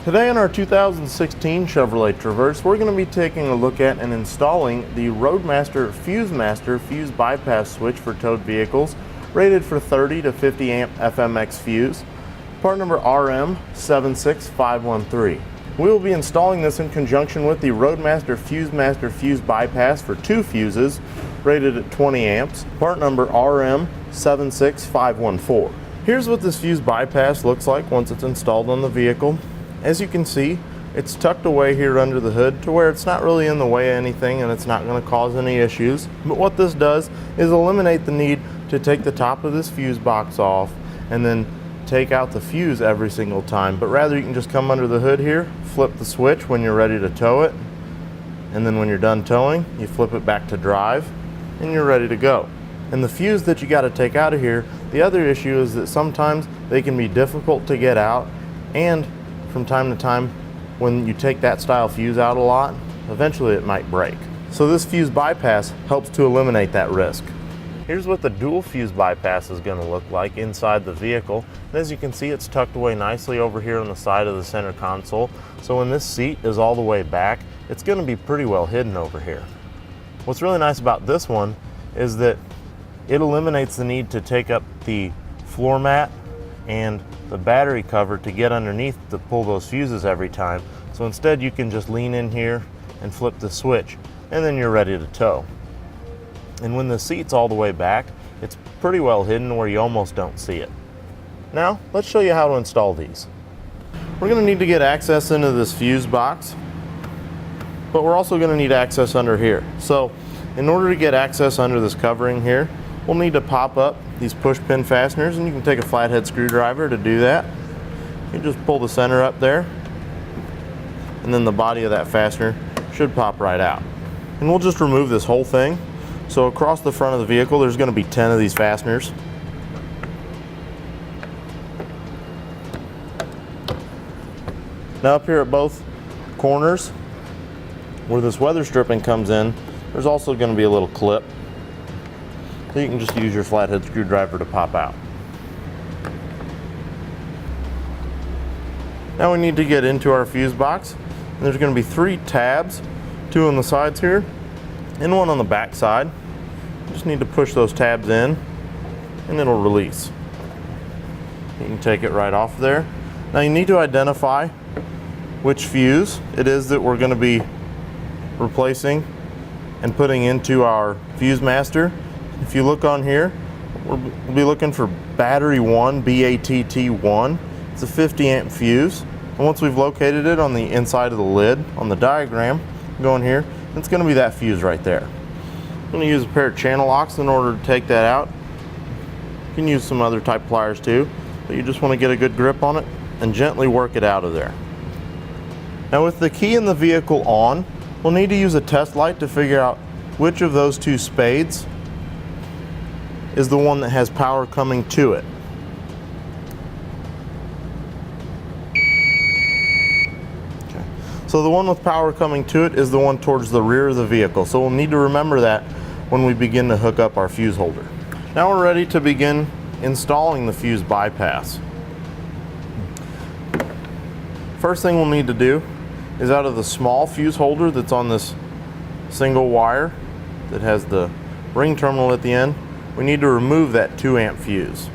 Today in our 2016 Chevrolet Traverse, we're going to be taking a look at and installing the Roadmaster FuseMaster Fuse Bypass switch for towed vehicles, rated for 30 to 50 amp FMX fuse, part number RM76513. We will be installing this in conjunction with the Roadmaster FuseMaster Fuse Bypass for 2 fuses, rated at 20 amps, part number RM76514. Here's what this fuse bypass looks like once it's installed on the vehicle. As you can see, it's tucked away here under the hood to where it's not really in the way of anything and it's not going to cause any issues. But what this does is eliminate the need to take the top of this fuse box off and then take out the fuse every single time. But rather you can just come under the hood here, flip the switch when you're ready to tow it, and then when you're done towing, you flip it back to drive and you're ready to go. And the fuse that you got to take out of here, the other issue is that sometimes they can be difficult to get out, and from time to time when you take that style fuse out a lot, eventually it might break. So this fuse bypass helps to eliminate that risk. Here's what the dual fuse bypass is going to look like inside the vehicle. And as you can see, it's tucked away nicely over here on the side of the center console. So when this seat is all the way back, it's going to be pretty well hidden over here. What's really nice about this one is that it eliminates the need to take up the floor mat and the battery cover to get underneath to pull those fuses every time. So instead you can just lean in here and flip the switch and then you're ready to tow. And when the seat's all the way back, it's pretty well hidden where you almost don't see it. Now let's show you how to install these. We're going to need to get access into this fuse box, but we're also going to need access under here. So in order to get access under this covering here, we'll need to pop up these pushpin fasteners, and you can take a flathead screwdriver to do that. You just pull the center up there, and then the body of that fastener should pop right out. And we'll just remove this whole thing. So across the front of the vehicle, there's going to be 10 of these fasteners. Now up here at both corners, where this weather stripping comes in, there's also going to be a little clip. So you can just use your flathead screwdriver to pop out. Now we need to get into our fuse box. And there's going to be 3 tabs, 2 on the sides here and 1 on the back side. You just need to push those tabs in and it'll release. You can take it right off there. Now you need to identify which fuse it is that we're going to be replacing and putting into our FuseMaster. If you look on here, we'll be looking for battery 1, BATT1. It's a 50 amp fuse. And once we've located it on the inside of the lid, on the diagram, go in here, it's going to be that fuse right there. I'm going to use a pair of Channellocks in order to take that out. You can use some other type pliers too, but you just want to get a good grip on it and gently work it out of there. Now with the key in the vehicle on, we'll need to use a test light to figure out which of those 2 spades is the one that has power coming to it. Okay. So the one with power coming to it is the one towards the rear of the vehicle. So we'll need to remember that when we begin to hook up our fuse holder. Now we're ready to begin installing the fuse bypass. First thing we'll need to do is, out of the small fuse holder that's on this single wire that has the ring terminal at the end, we need to remove that 2 amp fuse.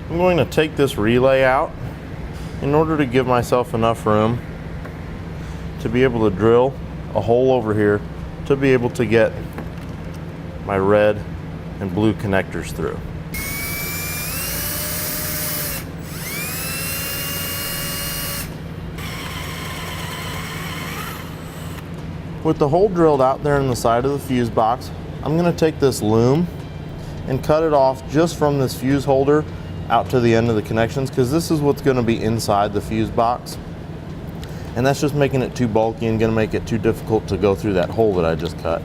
I'm going to take this relay out in order to give myself enough room to be able to drill a hole over here to be able to get my red and blue connectors through. With the hole drilled out there in the side of the fuse box, I'm going to take this loom and cut it off just from this fuse holder out to the end of the connections, because this is what's going to be inside the fuse box. And that's just making it too bulky and going to make it too difficult to go through that hole that I just cut.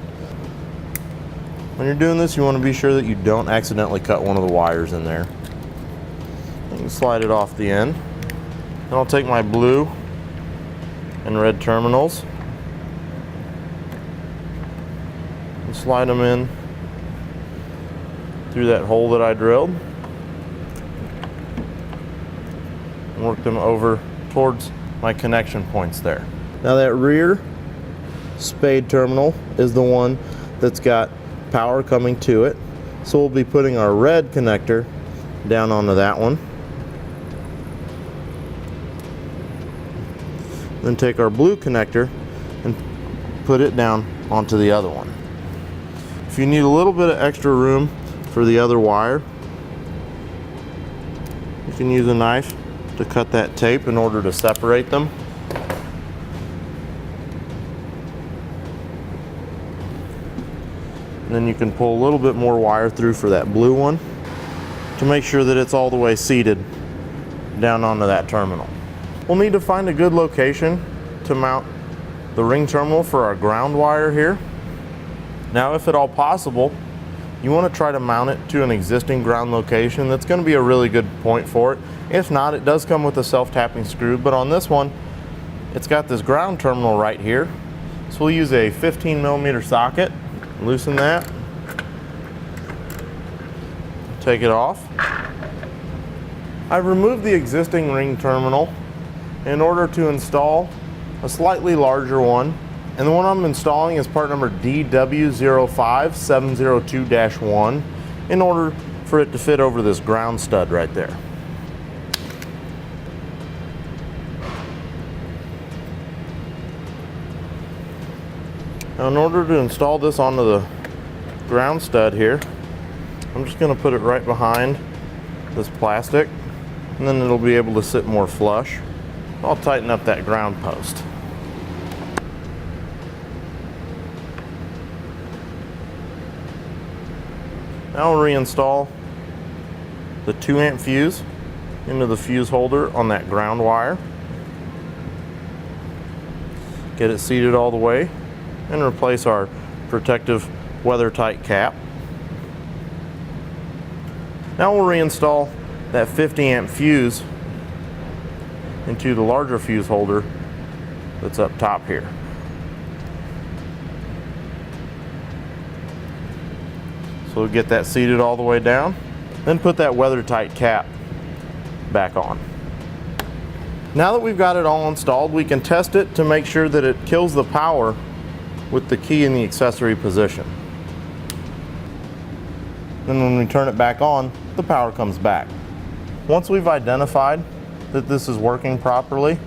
When you're doing this, you want to be sure that you don't accidentally cut one of the wires in there. You can slide it off the end. Then I'll take my blue and red terminals and slide them in through that hole that I drilled. and work them over towards my connection points there. Now that rear spade terminal is the one that's got power coming to it. So we'll be putting our red connector down onto that one. Then take our blue connector and put it down onto the other one. If you need a little bit of extra room for the other wire, you can use a knife to cut that tape in order to separate them. And then you can pull a little bit more wire through for that blue one to make sure that it's all the way seated down onto that terminal. We'll need to find a good location to mount the ring terminal for our ground wire here. Now, if at all possible, you want to try to mount it to an existing ground location. That's going to be a really good point for it. If not, it does come with a self-tapping screw, but on this one, it's got this ground terminal right here. So we'll use a 15mm socket, loosen that, take it off. I've removed the existing ring terminal in order to install a slightly larger one, and the one I'm installing is part number DW05702-1 in order for it to fit over this ground stud right there. Now, in order to install this onto the ground stud here, I'm just going to put it right behind this plastic, and then it'll be able to sit more flush. I'll tighten up that ground post. Now I'll reinstall the 2-amp fuse into the fuse holder on that ground wire. Get it seated all the way and replace our protective weather-tight cap. Now we'll reinstall that 50-amp fuse into the larger fuse holder that's up top here. So we'll get that seated all the way down, then put that weather-tight cap back on. Now that we've got it all installed, we can test it to make sure that it kills the power with the key in the accessory position. Then when we turn it back on, the power comes back. Once we've identified that this is working properly,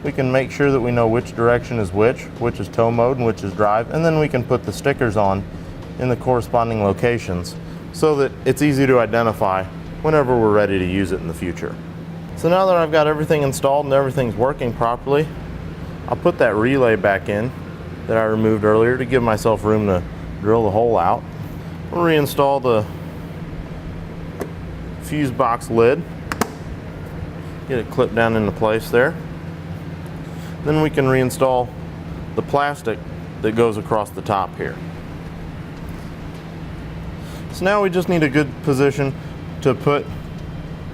we can make sure that we know which direction is which is tow mode and which is drive, and then we can put the stickers on in the corresponding locations so that it's easy to identify whenever we're ready to use it in the future. So now that I've got everything installed and everything's working properly, I'll put that relay back in that I removed earlier to give myself room to drill the hole out. We'll reinstall the fuse box lid. Get it clipped down into place there. Then we can reinstall the plastic that goes across the top here. So now we just need a good position to put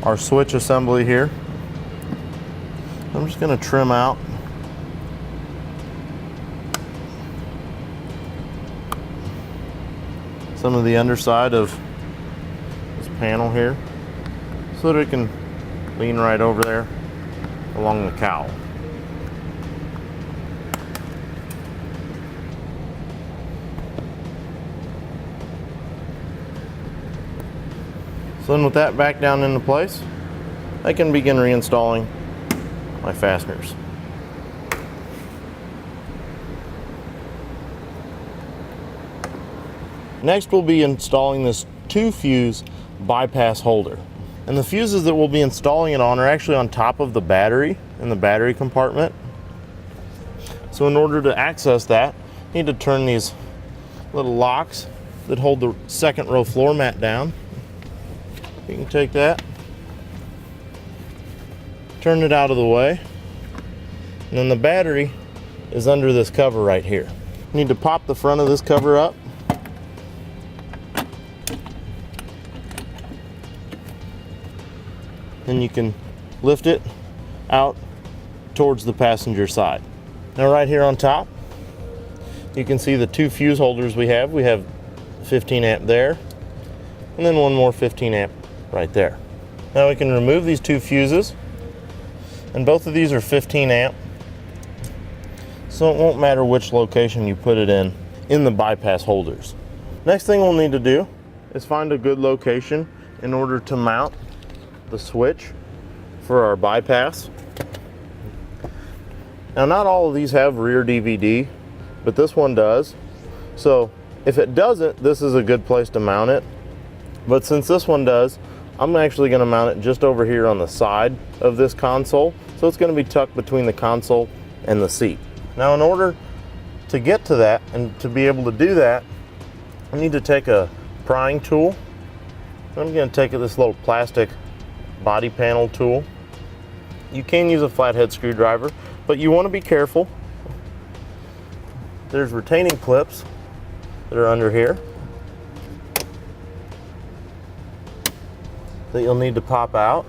our switch assembly here. I'm just going to trim out some of the underside of this panel here so that it can lean right over there along the cowl. So then with that back down into place, I can begin reinstalling my fasteners. Next we'll be installing this 2-fuse bypass holder. And the fuses that we'll be installing it on are actually on top of the battery in the battery compartment. So in order to access that, you need to turn these little locks that hold the second row floor mat down. You can take that, turn it out of the way, and then the battery is under this cover right here. You need to pop the front of this cover up. Then you can lift it out towards the passenger side. Now right here on top, you can see the 2 fuse holders we have. We have 15 amp there, and then one more 15 amp right there. Now we can remove these 2 fuses And both of these are 15 amp. So it won't matter which location you put it in the bypass holders. Next thing we'll need to do is find a good location in order to mount the switch for our bypass. Now, not all of these have rear DVD, but this one does. So if it doesn't, this is a good place to mount it. But since this one does, I'm actually going to mount it just over here on the side of this console. So it's going to be tucked between the console and the seat. Now, in order to get to that and to be able to do that, I need to take a prying tool. I'm going to take this little plastic body panel tool. You can use a flathead screwdriver, but you want to be careful. There's retaining clips that are under here that you'll need to pop out.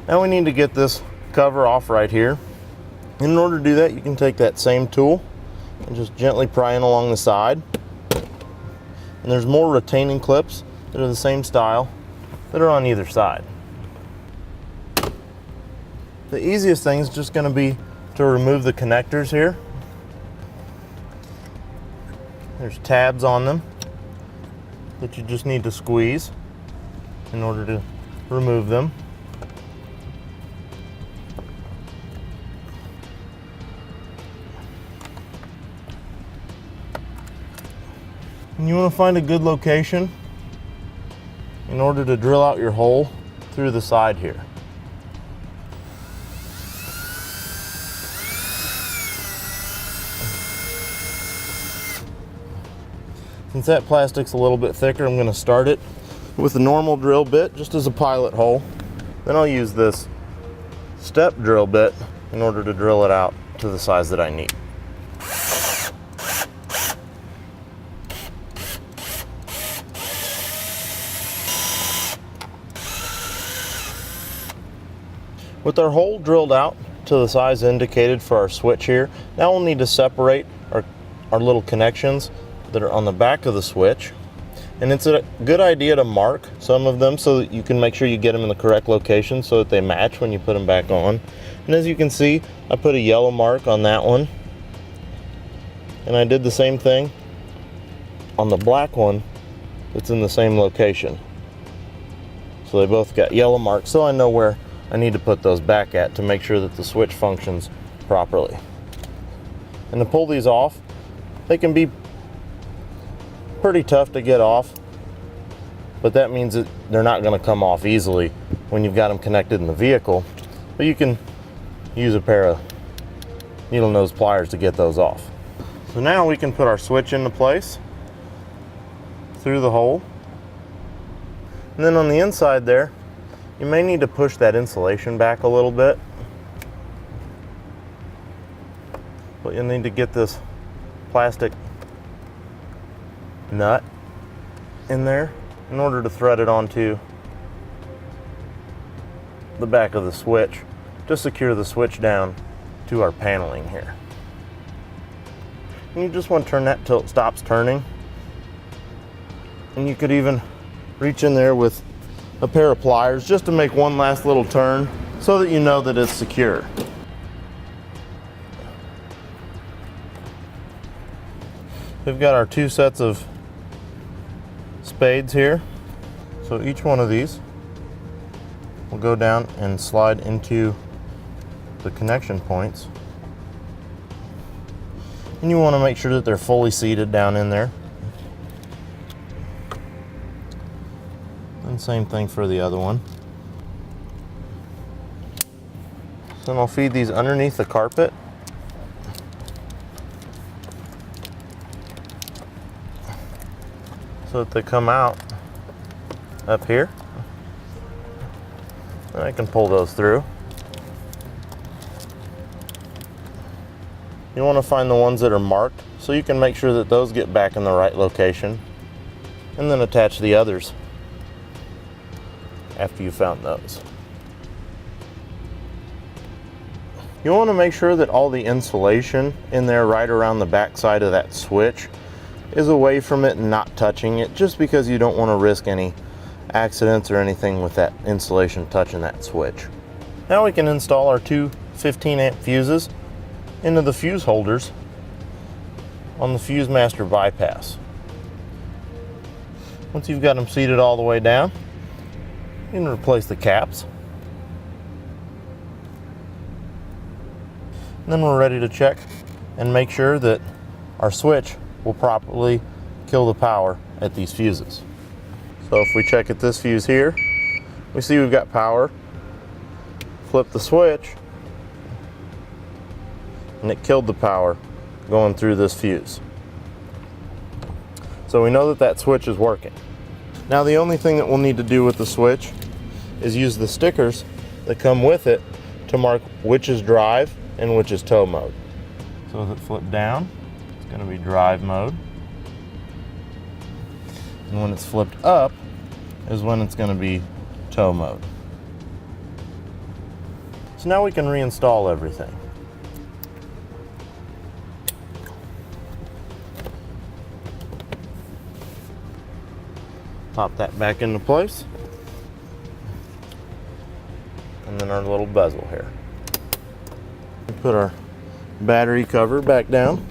Now we need to get this cover off right here. In order to do that, you can take that same tool and just gently pry in along the side. And there's more retaining clips that are the same style that are on either side. The easiest thing is just going to be to remove the connectors here. There's tabs on them that you just need to squeeze in order to remove them. And you want to find a good location in order to drill out your hole through the side here. Since that plastic's a little bit thicker, I'm going to start it with a normal drill bit just as a pilot hole. Then I'll use this step drill bit in order to drill it out to the size that I need. With our hole drilled out to the size indicated for our switch here, now we'll need to separate our little connections that are on the back of the switch. And it's a good idea to mark some of them so that you can make sure you get them in the correct location so that they match when you put them back on. And as you can see, I put a yellow mark on that one. And I did the same thing on the black one that's in the same location. So they both got yellow marks, so I know where I need to put those back at to make sure that the switch functions properly. And to pull these off, they can be pretty tough to get off, but that means that they're not going to come off easily when you've got them connected in the vehicle. But you can use a pair of needle nose pliers to get those off. So now we can put our switch into place through the hole. And then on the inside there, you may need to push that insulation back a little bit. But you'll need to get this plastic nut in there in order to thread it onto the back of the switch to secure the switch down to our paneling here. And you just want to turn that till it stops turning. And you could even reach in there with a pair of pliers just to make one last little turn so that you know that it's secure. We've got our two sets of spades here. So each one of these will go down and slide into the connection points. And you want to make sure that they're fully seated down in there. And same thing for the other one. So then I'll feed these underneath the carpet. So that they come out up here. And I can pull those through. You want to find the ones that are marked so you can make sure that those get back in the right location. And then attach the others after you found those. You want to make sure that all the insulation in there right around the back side of that switch is away from it and not touching it, just because you don't want to risk any accidents or anything with that insulation touching that switch. Now we can install our two 15 amp fuses into the fuse holders on the FuseMaster Bypass. Once you've got them seated all the way down, you can replace the caps. And then we're ready to check and make sure that our switch will properly kill the power at these fuses. So if we check at this fuse here, we see we've got power. Flip the switch, and it killed the power going through this fuse. So we know that that switch is working. Now the only thing that we'll need to do with the switch is use the stickers that come with it to mark which is drive and which is tow mode. So as it flipped down, it's going to be drive mode. And when it's flipped up is when it's going to be tow mode. So now we can reinstall everything. Pop that back into place. And then our little bezel here. Put our battery cover back down.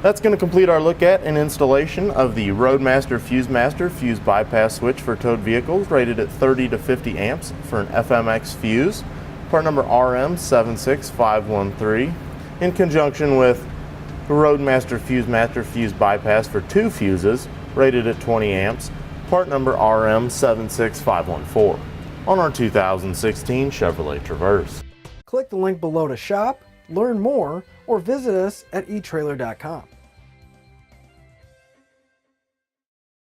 That's going to complete our look at and installation of the Roadmaster FuseMaster Fuse Bypass switch for towed vehicles, rated at 30 to 50 amps for an FMX Fuse, part number RM76513, in conjunction with the Roadmaster FuseMaster Fuse Bypass for two fuses, rated at 20 amps, part number RM76514, on our 2016 Chevrolet Traverse. Click the link below to shop, learn more, or visit us at etrailer.com.